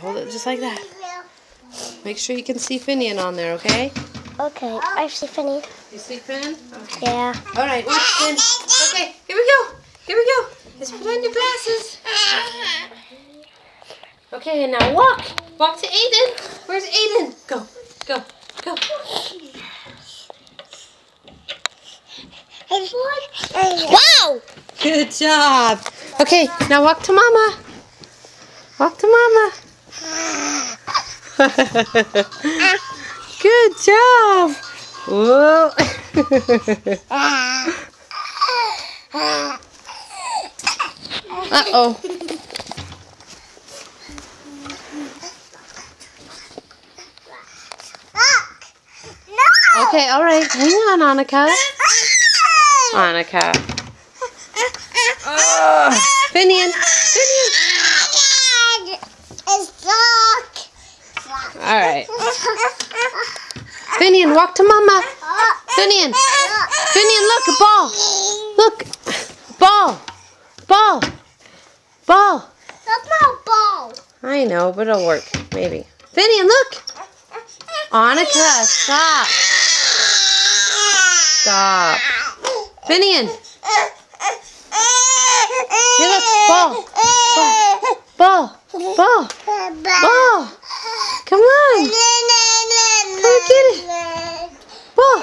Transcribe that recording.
hold it just like that. Make sure you can see Finian on there, okay? Okay, I see Finian. You see Finn? Okay. Yeah. All right, watch Finn. Okay, here we go. Here we go. Let's put on your glasses. Okay, and now walk. Walk to Aiden. Where's Aiden? Go, go, go. Wow! Good job. Okay, now walk to Mama. Walk to Mama. Good job. Whoa. Uh-oh. Okay, all right. Hang on, Annika. Annika. Finian. Finian. All right. Finian, walk to Mama. Finian. Finian, look, a ball. Look. Ball. Ball. Ball. That's not a ball. I know, but it'll work. Maybe. Finian, look. Annika, stop. Stop. Finian. Hey, look. Ball. Ball. Ball. Ball. Ball. Come on. Come get it. Ball.